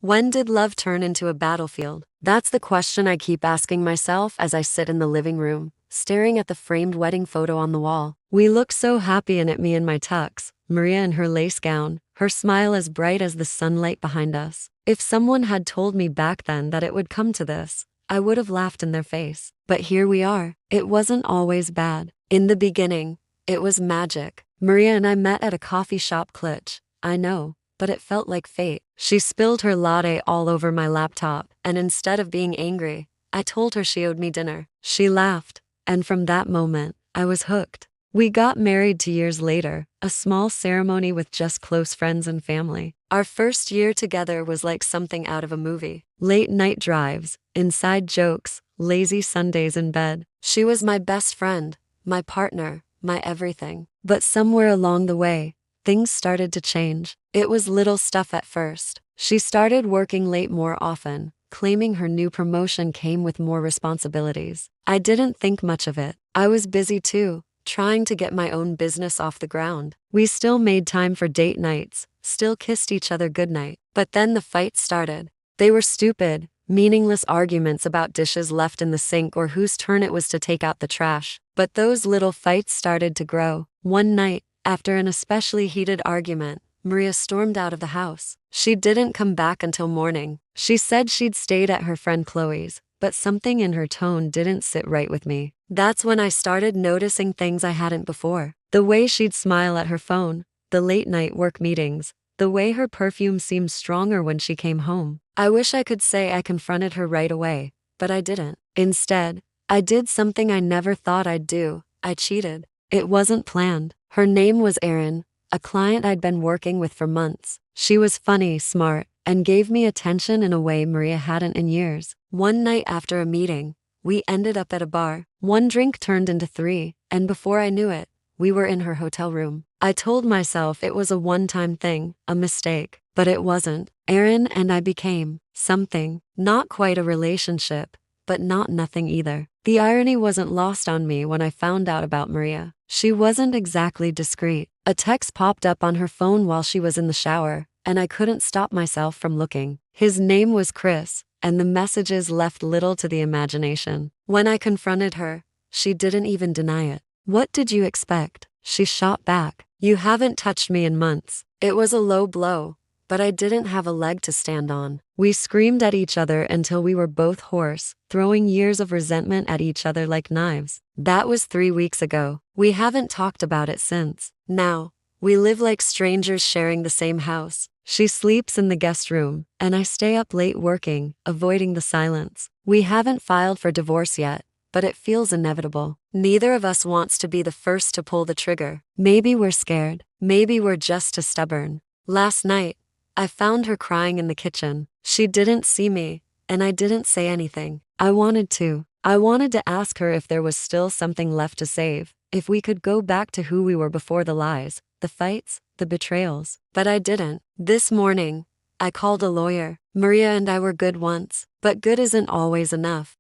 When did love turn into a battlefield? That's the question I keep asking myself as I sit in the living room, staring at the framed wedding photo on the wall. We look so happy in it, me in my tux, Maria in her lace gown, her smile as bright as the sunlight behind us. If someone had told me back then that it would come to this, I would have laughed in their face. But here we are. It wasn't always bad. In the beginning, it was magic. Maria and I met at a coffee shop glitch. I know, but it felt like fate. She spilled her latte all over my laptop, and instead of being angry, I told her she owed me dinner. She laughed, and from that moment, I was hooked. We got married 2 years later, a small ceremony with just close friends and family. Our first year together was like something out of a movie. Late night drives, inside jokes, lazy Sundays in bed. She was my best friend, my partner, my everything. But somewhere along the way, things started to change. It was little stuff at first. She started working late more often, claiming her new promotion came with more responsibilities. I didn't think much of it. I was busy too, trying to get my own business off the ground. We still made time for date nights, still kissed each other goodnight. But then the fights started. They were stupid, meaningless arguments about dishes left in the sink or whose turn it was to take out the trash. But those little fights started to grow. One night, after an especially heated argument, Maria stormed out of the house. She didn't come back until morning. She said she'd stayed at her friend Chloe's, but something in her tone didn't sit right with me. That's when I started noticing things I hadn't before. The way she'd smile at her phone, the late night work meetings, the way her perfume seemed stronger when she came home. I wish I could say I confronted her right away, but I didn't. Instead, I did something I never thought I'd do. I cheated. It wasn't planned. Her name was Erin, a client I'd been working with for months. She was funny, smart, and gave me attention in a way Maria hadn't in years. One night after a meeting, we ended up at a bar. One drink turned into 3, and before I knew it, we were in her hotel room. I told myself it was a one-time thing, a mistake, but it wasn't. Erin and I became something. Not quite a relationship, but not nothing either. The irony wasn't lost on me when I found out about Maria. She wasn't exactly discreet. A text popped up on her phone while she was in the shower, and I couldn't stop myself from looking. His name was Chris, and the messages left little to the imagination. When I confronted her, she didn't even deny it. "What did you expect?" she shot back. "You haven't touched me in months." It was a low blow, but I didn't have a leg to stand on. We screamed at each other until we were both hoarse, throwing years of resentment at each other like knives. That was 3 weeks ago. We haven't talked about it since. Now, we live like strangers sharing the same house. She sleeps in the guest room, and I stay up late working, avoiding the silence. We haven't filed for divorce yet, but it feels inevitable. Neither of us wants to be the first to pull the trigger. Maybe we're scared. Maybe we're just too stubborn. Last night, I found her crying in the kitchen. She didn't see me, and I didn't say anything. I wanted to. I wanted to ask her if there was still something left to save, if we could go back to who we were before the lies, the fights, the betrayals. But I didn't. This morning, I called a lawyer. Maria and I were good once, but good isn't always enough.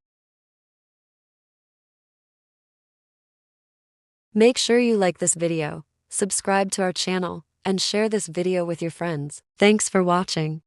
Make sure you like this video, subscribe to our channel, and share this video with your friends. Thanks for watching.